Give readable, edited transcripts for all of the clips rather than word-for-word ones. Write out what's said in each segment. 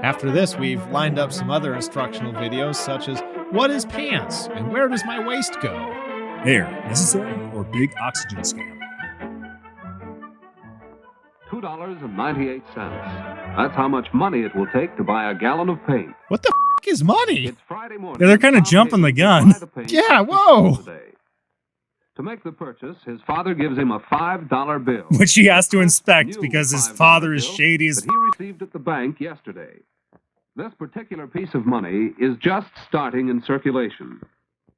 After this, we've lined up some other instructional videos such as what is pants and where does my waist go? Air, necessary or big oxygen scam? $2.98. That's how much money it will take to buy a gallon of paint. What the is money? It's Friday morning. Yeah, they're kind of jumping the gun. Yeah, whoa. To make the purchase, his father gives him a $5 bill, Which he has to inspect because his father is shady as that he received at the bank yesterday. This particular piece of money is just starting in circulation.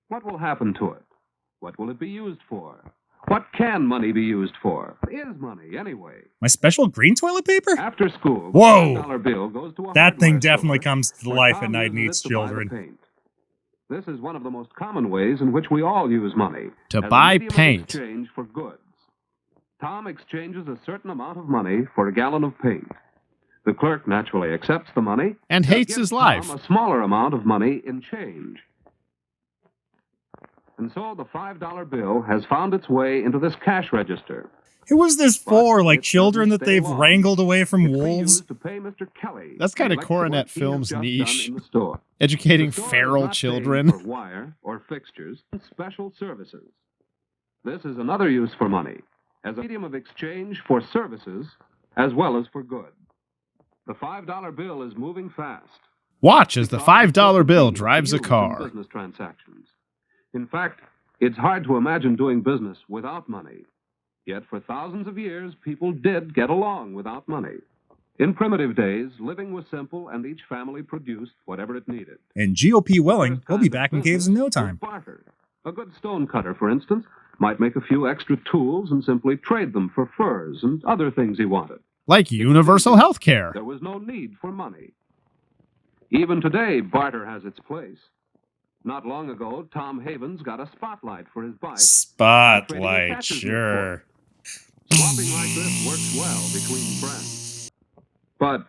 What will happen to it? What will it be used for? What can money be used for? Is money, anyway? My special green toilet paper? After school, Whoa! the $5 bill goes to a That thing hardware definitely store comes to where life Tom at night and uses eats it to buy the children. paint. This is one of the most common ways in which we all use money. To as a buy medium of paint. exchange for goods. Tom exchanges a certain amount of money for a gallon of paint. The clerk naturally accepts the money And hates gives his life. Tom a smaller amount of money in change. And so the $5 bill has found its way into this cash register. Who was this for? Like It children doesn't that stay they've long. wrangled away from It's to be wolves? used to pay Mr. Kelly. That's kinda for the Coronet work he has Films just niche. done in the store. Educating The store is feral not paid children. For wire or fixtures and special services. This is another use for money, as a medium of exchange for services as well as for goods. The $5 bill is moving fast. Watch as the $5 bill Because drives a used in car. Business transactions. In fact, it's hard to imagine doing business without money. Yet for thousands of years, people did get along without money. In primitive days, living was simple and each family produced whatever it needed. And GOP willing, First he'll be kind of back in caves in no business time. was barter. A good stone cutter, for instance, might make a few extra tools and simply trade them for furs and other things he wanted. Like universal health care. There was no need for money. Even today, barter has its place. Not long ago, Tom Havens got a spotlight for his bike. Spotlight, sure. Swapping like this works well between friends. But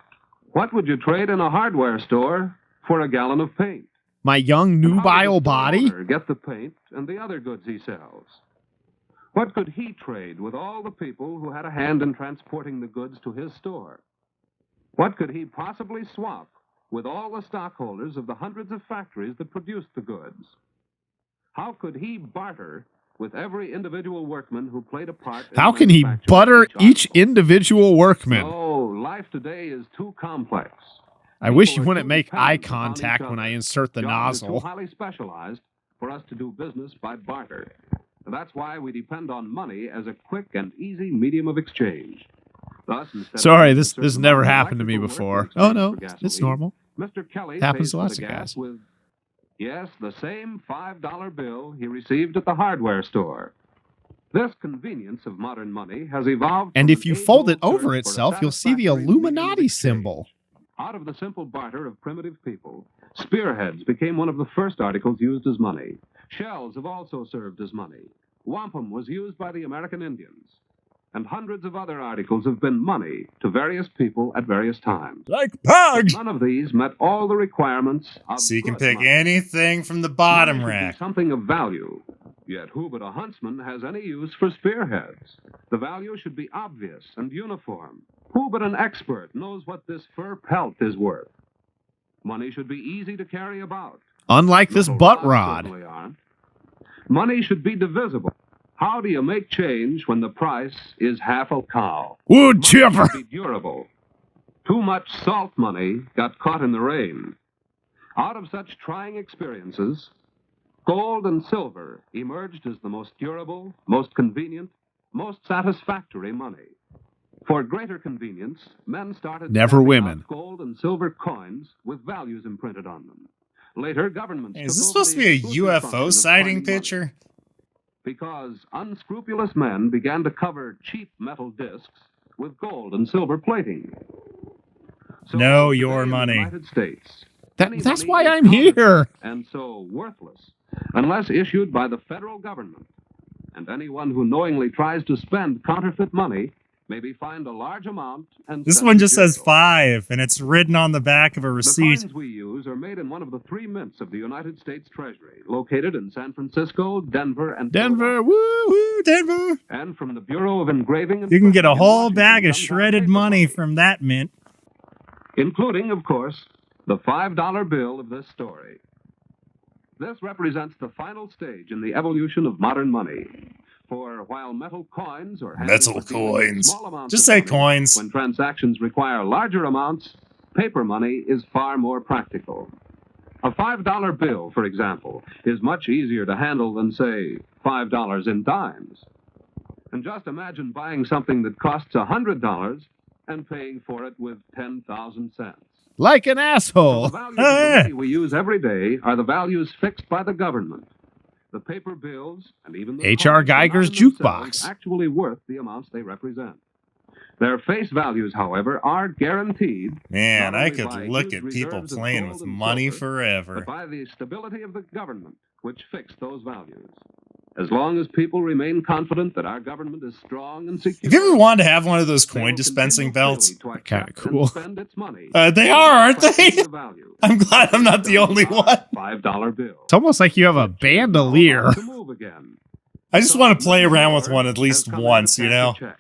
what would you trade in a hardware store for a gallon of paint? My young And how nubile would the body. owner get the paint and the other goods he sells? What could he trade with all the people who had a hand in transporting the goods to his store? What could he possibly swap with all the stockholders of the hundreds of factories that produced the goods? How could he barter with every individual workman who played a part in How the can he manufacture butter of each article? individual workman? Oh, life today is too complex. I wish People you are wouldn't too make eye dependent upon each contact when other. I insert the Jobs are nozzle. too highly specialized for us to do business by barter. And that's why we depend on money as a quick and easy medium of exchange. Thus, instead Sorry, of this a certain never amount of happened to me electrical before. work in Oh exchange no, for it's gasoline, normal. Mr. Kelly Happens pays to for lots the of gas guys. with, yes, the same $5 bill he received at the hardware store. This convenience of modern money has evolved. And from if an you fold it age-old over search for a itself, you'll see the satisfactory medium of Illuminati exchange. symbol. Out of the simple barter of primitive people, spearheads became one of the first articles used as money. Shells have also served as money. Wampum was used by the American Indians. And hundreds of other articles have been money to various people at various times. Like Pug! None of these met all the requirements of So you can good pick money. anything from the bottom Money should be rack. something of value. Yet who but a huntsman has any use for spearheads? The value should be obvious and uniform. Who but an expert knows what this fur pelt is worth? Money should be easy to carry about. Unlike this Metal butt rods rod. certainly aren't. Money should be divisible. How do you make change when the price is half a cow? Wood Money chipper. should be durable. Too much salt money got caught in the rain. Out of such trying experiences, gold and silver emerged as the most durable, most convenient, most satisfactory money. For greater convenience, men started Never stamping women. out gold and silver coins with values imprinted on them. Later, governments Hey, is took this over supposed to the be a exclusive function UFO of sighting coining money. picture? Because unscrupulous men began to cover cheap metal discs with gold and silver plating. So No, today your in the money. United States, That- any that's money why is I'm here. counterfeit and so worthless, unless issued by the federal government. And anyone who knowingly tries to spend counterfeit money may be fined a large amount and This sent one to just says jail. 5, and it's written on the back of a The receipt. coins we use are made in one of the 3 mints of the United States Treasury, located in San Francisco, Denver, and Denver, Philadelphia. woo woo, Denver. And from the Bureau of Engraving and You can get a Printing in whole Washington bag of comes out shredded paper money from that mint. including, of course, the $5 bill of this story. This represents the final stage in the evolution of modern money. For while metal coins or Metal coins. small amounts Just of say money, coins. when transactions require larger amounts, paper money is far more practical. A $5 bill, for example, is much easier to handle than, say, $5 in dimes. And just imagine buying something that costs $100 and paying for it with 10,000 cents. Like an The asshole. values of the money we use every day are the values fixed by the government. The paper bills and even the H.R. coins are not Geiger's in themselves jukebox. actually worth the amounts they represent. Their face values, however, are guaranteed. Man, not I only could by look huge at people reserves of playing gold with and money silver, forever. but by the stability of the government, which fixed those values. As long as people remain confident that our government is strong and secure, Have you ever wanted to have one of those they coin will dispensing continue belts? freely to They're kinda accept and cool. spend its money. They are, aren't they? Questioning the value. I'm glad I'm not the only one. $5 bill. It's almost like you have a It is now bandolier. about to move again. I just So want to play Mrs. around with Moore one at least has come in to once, you cash a know? check.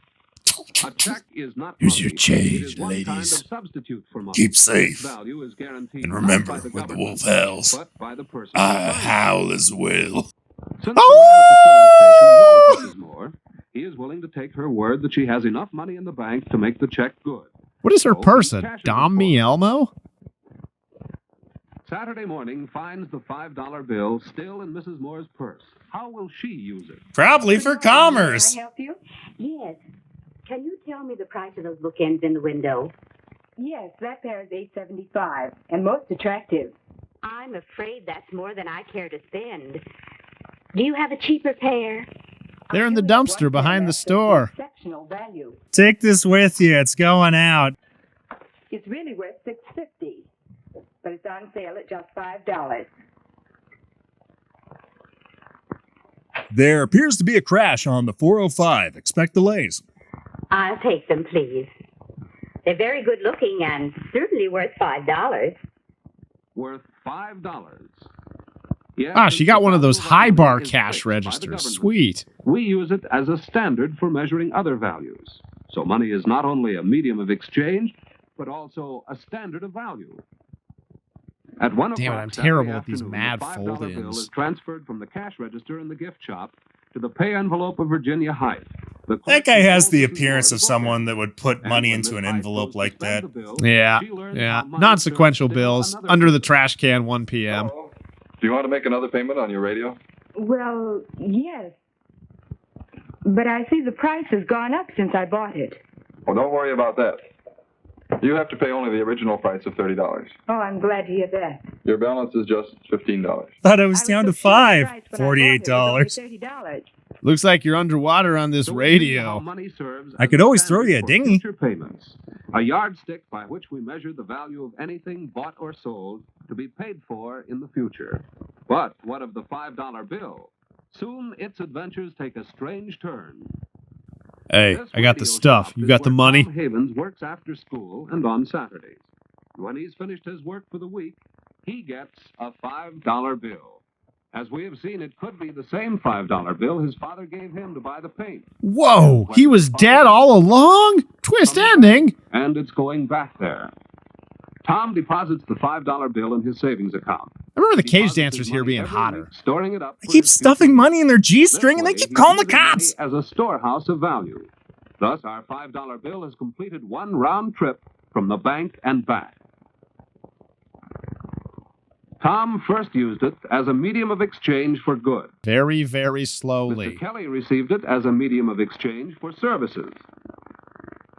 A check is not Here's your money. change, It is one kind ladies. of substitute for money. Keep Its safe. value is guaranteed And not remember, by the when the government, wolf howls, but by the person I who signs it. howl as well. Since the man at the filling station knows Mrs. Moore, he is willing to take her word that she has enough money in the bank to make the check good. What is her So he person? cashes it Dom for her. Mielmo? Saturday morning finds the $5 bill still in Mrs. Moore's purse. How will she use it? Probably for commerce. Can I help you? Yes. Can you tell me the price of those bookends in the window? Yes, that pair is $8.75 and most attractive. I'm afraid that's more than I care to spend. Do you have a cheaper pair? They're in the I do have dumpster one pair behind the that's store. Exceptional value. Take this with you. It's going out. It's really worth $6.50, but it's on sale at just $5. There appears to be a crash on the 405. Expect delays. I'll take them, please. They're very good looking and certainly worth $5. Worth $5. Yes, Ah, she got one of those the high value bar is cash fixed by the registers. government. Sweet. We use it as a standard for measuring other values. So money is not only a medium of exchange, but also a standard of value. At 1 Damn it, o'clock I'm Saturday terrible at these afternoon, mad the $5 bill fold-ins. is transferred from the cash register in the gift shop to the pay envelope of Virginia Height. The That guy clerk has who the holds Mrs. appearance of Moore's someone bookend. that would put And money when into Miss an Hyde envelope goes to like spend that. the bill, Yeah, she learns yeah. how money Non-sequential serves still bills another under the purpose. trash can 1 p.m. Hello? Do you want to make another payment on your radio? Well, yes. But I see the price has gone up since I bought it. Well, don't worry about that. You have to pay only the original price of $30. Oh, I'm glad to hear that. Your balance is just $15. Thought it was I down to so sure the $5. price when I bought it was $48. only $30. Looks like you're underwater on this So we see how radio. money serves I as could a always throw standard you a for dinghy. Future payments, a yardstick by which we measure the value of anything bought or sold to be paid for in the future. But what of the $5 bill? Soon its adventures take a strange turn. Hey, This I got the radio stuff. shop You is got the where money? Tom Havens works after school and on Saturdays. When he's finished his work for the week, he gets a $5 bill. As we have seen, it could be the same $5 bill his father gave him to buy the paint. Whoa, he was dead all along? Twist ending? And it's going back there. Tom deposits the $5 bill in his savings account. I remember the He cage deposits dancers his here money being every hotter. week, storing it up. They for keep his stuffing future money in their This G-string and they way, keep he calling the uses money cops. as a storehouse of value. Thus, our $5 bill has completed one round trip from the bank and back. Tom first used it as a medium of exchange for goods. Very, very Mr. slowly. Kelly received it as a medium of exchange for services.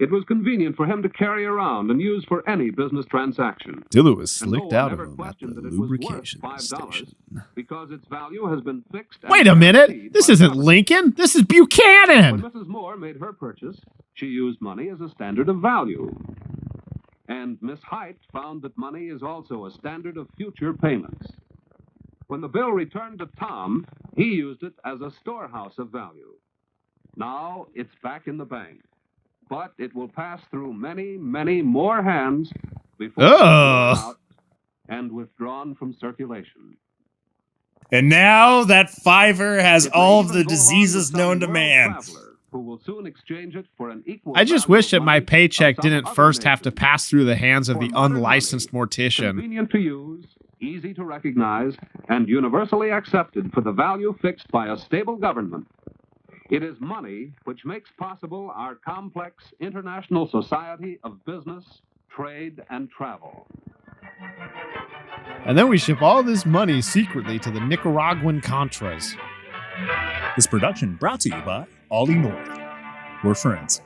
It was convenient for him to carry around and use for any business transaction. Dilla was And no slicked one out of ever him at the questioned that it was worth lubrication $5 station. because its value has been fixed. and Wait a minute! guaranteed This by isn't government. Lincoln! This is When Buchanan! Mrs. Moore made her purchase, she used money as a standard of value. And Miss Height found that money is also a standard of future payments. When the bill returned to Tom, he used it as a storehouse of value. Now it's back in the bank. But it will pass through many, many more hands before it's Ugh. thrown out and withdrawn from circulation. And now that fiver has It may all of even the go along diseases with some known to world man. traveler who will soon exchange it for an equal. I just value wish of that my money paycheck of some didn't other first have to nations. pass through the hands of For the modern unlicensed money, mortician. Convenient to use, easy to recognize, and universally accepted for the value fixed by a stable government. It is money which makes possible our complex international society of business, trade, and travel. And then we ship all this money secretly to the Nicaraguan Contras. This production brought to you by Ollie North. We're friends.